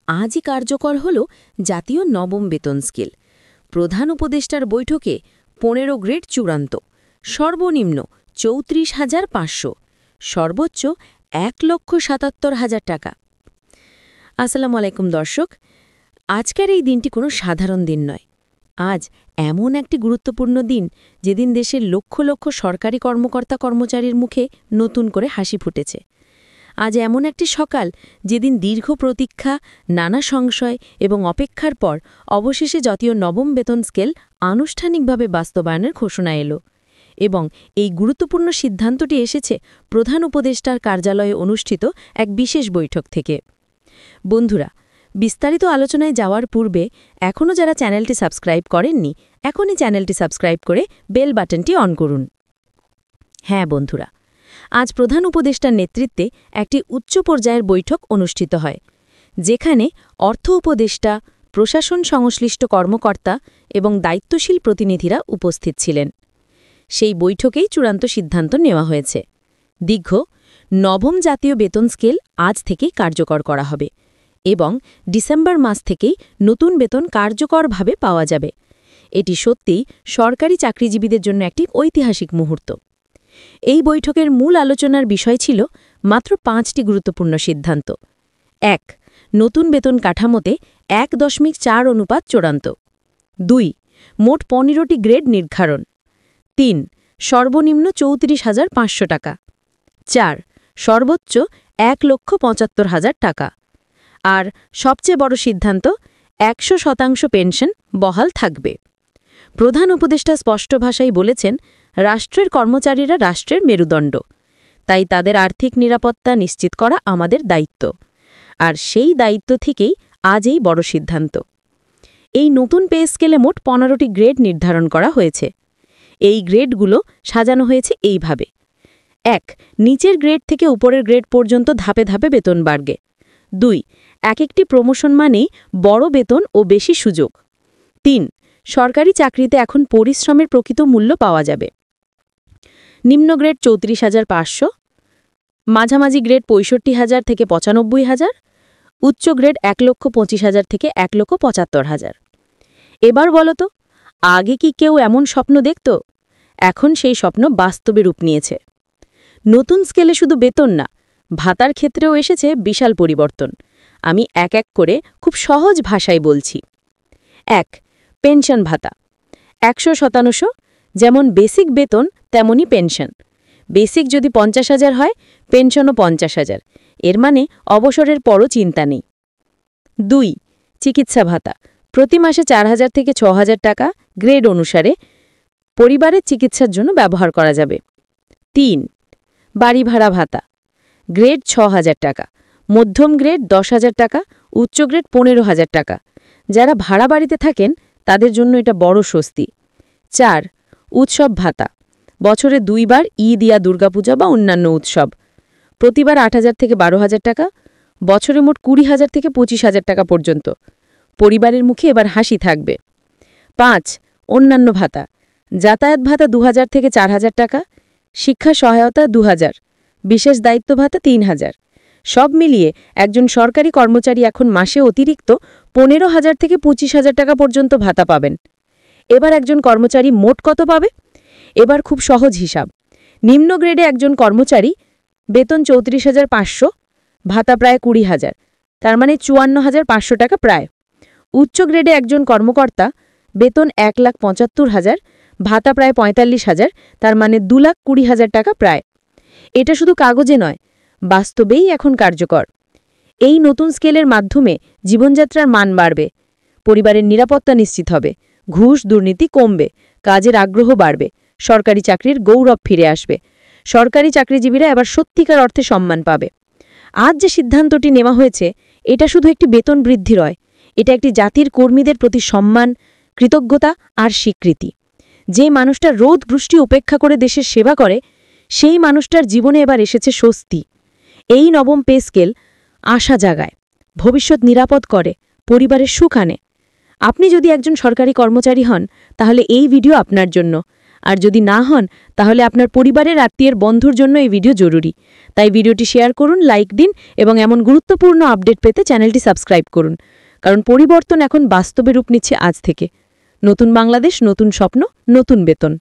আজই কার্যকর হল জাতীয় নবম বেতন স্কেল। প্রধান উপদেষ্টার বৈঠকে ১৫ গ্রেড চূড়ান্ত, সর্বনিম্ন ৩৪,৫০০, সর্বোচ্চ ১,৭৭,০০০ টাকা। আসসালামু আলাইকুম দর্শক, আজকের এই দিনটি কোনো সাধারণ দিন নয়। আজ এমন একটি গুরুত্বপূর্ণ দিন যেদিন দেশের লক্ষ লক্ষ সরকারি কর্মকর্তা কর্মচারীর মুখে নতুন করে হাসি ফুটেছে। আজ এমন একটি সকাল যেদিন দীর্ঘ প্রতীক্ষা, নানা সংশয় এবং অপেক্ষার পর অবশেষে জাতীয় নবম বেতন স্কেল আনুষ্ঠানিকভাবে বাস্তবায়নের ঘোষণা এলো। এবং এই গুরুত্বপূর্ণ সিদ্ধান্তটি এসেছে প্রধান উপদেষ্টার কার্যালয়ে অনুষ্ঠিত এক বিশেষ বৈঠক থেকে। বন্ধুরা, বিস্তারিত আলোচনায় যাওয়ার পূর্বে এখনও যারা চ্যানেলটি সাবস্ক্রাইব করেননি, এখনই চ্যানেলটি সাবস্ক্রাইব করে বেল বাটনটি অন করুন। হ্যাঁ বন্ধুরা, আজ প্রধান উপদেষ্টার নেতৃত্বে একটি উচ্চ পর্যায়ের বৈঠক অনুষ্ঠিত হয়, যেখানে অর্থ উপদেষ্টা, প্রশাসন সংশ্লিষ্ট কর্মকর্তা এবং দায়িত্বশীল প্রতিনিধিরা উপস্থিত ছিলেন। সেই বৈঠকেই চূড়ান্ত সিদ্ধান্ত নেওয়া হয়েছে। দীর্ঘ নবম জাতীয় বেতন স্কেল আজ থেকেই কার্যকর করা হবে এবং ডিসেম্বর মাস থেকেই নতুন বেতন কার্যকরভাবে পাওয়া যাবে। এটি সত্যিই সরকারি চাকরিজীবীদের জন্য একটি ঐতিহাসিক মুহূর্ত। এই বৈঠকের মূল আলোচনার বিষয় ছিল মাত্র ৫টি গুরুত্বপূর্ণ সিদ্ধান্ত। ১. নতুন বেতন কাঠামোতে ১.৪ অনুপাত চূড়ান্ত। ২. মোট ১৫টি গ্রেড নির্ধারণ। ৩. সর্বনিম্ন ৩৪,৫০০ টাকা। ৪. সর্বোচ্চ ১,৭৫,০০০ টাকা। আর সবচেয়ে বড় সিদ্ধান্ত, ১০০% পেনশন বহাল থাকবে। প্রধান উপদেষ্টা স্পষ্ট ভাষায় বলেছেন, রাষ্ট্রের কর্মচারীরা রাষ্ট্রের মেরুদণ্ড, তাই তাদের আর্থিক নিরাপত্তা নিশ্চিত করা আমাদের দায়িত্ব। আর সেই দায়িত্ব থেকেই আজ এই বড় সিদ্ধান্ত। এই নতুন পে স্কেলে মোট ১৫টি গ্রেড নির্ধারণ করা হয়েছে। এই গ্রেডগুলো সাজানো হয়েছে এইভাবে: ১. নিচের গ্রেড থেকে উপরের গ্রেড পর্যন্ত ধাপে ধাপে বেতন বাড়বে। ২. এক একটি প্রমোশন মানেই বড় বেতন ও বেশি সুযোগ। ৩. সরকারি চাকরিতে এখন পরিশ্রমের প্রকৃত মূল্য পাওয়া যাবে। নিম্ন গ্রেড ৩৪,৫০০, মাঝামাঝি গ্রেড ৬৫,০০০ থেকে ৯৫,০০০, উচ্চ গ্রেড ১,২৫,০০০ থেকে ১,৭৫,০০০। এবার বলো তো, আগে কি কেউ এমন স্বপ্ন দেখত? এখন সেই স্বপ্ন বাস্তবে রূপ নিয়েছে। নতুন স্কেলে শুধু বেতন না, ভাতার ক্ষেত্রেও এসেছে বিশাল পরিবর্তন। আমি এক এক করে খুব সহজ ভাষায় বলছি। ১. পেনশন ভাতা ১০০%, যেমন বেসিক বেতন তেমনি পেনশন। বেসিক যদি ৫০,০০০ হয়, পেনশনও ৫০,০০০। এর মানে অবসরের পরও চিন্তা নেই। ২. চিকিৎসা ভাতা প্রতি মাসে ৪,০০০ থেকে ৬,০০০ টাকা, গ্রেড অনুসারে পরিবারের চিকিৎসার জন্য ব্যবহার করা যাবে। ৩. বাড়ি ভাড়া ভাতা গ্রেড ৬,০০০ টাকা, মধ্যম গ্রেড ১০,০০০ টাকা, উচ্চ গ্রেড ১৫,০০০ টাকা। যারা ভাড়া বাড়িতে থাকেন তাদের জন্য এটা বড় স্বস্তি। ৪. উৎসব ভাতা বছরে ২ বার, ঈদ, দুর্গাপূজা বা অন্যান্য উৎসব, প্রতিবার ৮,০০০ থেকে ১২,০০০ টাকা, বছরে মোট ২০,০০০ থেকে ২৫,০০০ টাকা পর্যন্ত। পরিবারের মুখে এবার হাসি থাকবে। ৫. অন্যান্য ভাতা যাতায়াত ভাতা ২,০০০ থেকে ৪,০০০ টাকা, শিক্ষা সহায়তা ২,০০০, বিশেষ দায়িত্ব ভাতা ৩,০০০। সব মিলিয়ে একজন সরকারি কর্মচারী এখন মাসে অতিরিক্ত ১৫,০০০ থেকে ২৫,০০০ টাকা পর্যন্ত ভাতা পাবেন। এবার একজন কর্মচারী মোট কত পাবে? এবার খুব সহজ হিসাব। নিম্ন গ্রেডে একজন কর্মচারী বেতন ৩৪,৫০০, ভাতা প্রায় ২০,০০০, তার মানে ৫৪,৫০০ টাকা প্রায়। উচ্চ গ্রেডে একজন কর্মকর্তা বেতন ১,৭৫,০০০, ভাতা প্রায় ৪৫,০০০, তার মানে ২,২০,০০০ টাকা প্রায়। এটা শুধু কাগজে নয়, বাস্তবেই এখন কার্যকর। এই নতুন স্কেলের মাধ্যমে জীবনযাত্রার মান বাড়বে, পরিবারের নিরাপত্তা নিশ্চিত হবে, ঘুষ দুর্নীতি কমবে, কাজের আগ্রহ বাড়বে, সরকারি চাকরির গৌরব ফিরে আসবে। সরকারি চাকরিজীবীরা এবার সত্যিকার অর্থে সম্মান পাবে। আজ যে সিদ্ধান্তটি নেওয়া হয়েছে, এটা শুধু একটি বেতন বৃদ্ধি নয়, এটা একটি জাতির কর্মীদের প্রতি সম্মান, কৃতজ্ঞতা আর স্বীকৃতি। যে মানুষটা রোদ বৃষ্টি উপেক্ষা করে দেশের সেবা করে, সেই মানুষটার জীবনে এবার এসেছে স্বস্তি। এই নবম পে স্কেল আশা জাগায়, ভবিষ্যৎ নিরাপদ করে, পরিবারের সুখ আনে। আপনি যদি একজন সরকারি কর্মচারী হন, তাহলে এই ভিডিও আপনার জন্য। আর যদি না হন তাহলে আপনার পরিবারের আত্মীয়ের বন্ধুর জন্য এই ভিডিও জরুরি। তাই ভিডিওটি শেয়ার করুন, লাইক দিন এবং এমন গুরুত্বপূর্ণ আপডেট পেতে চ্যানেলটি সাবস্ক্রাইব করুন। কারণ পরিবর্তন এখন বাস্তবে রূপ নিচ্ছে আজ থেকে। নতুন বাংলাদেশ, নতুন স্বপ্ন, নতুন বেতন।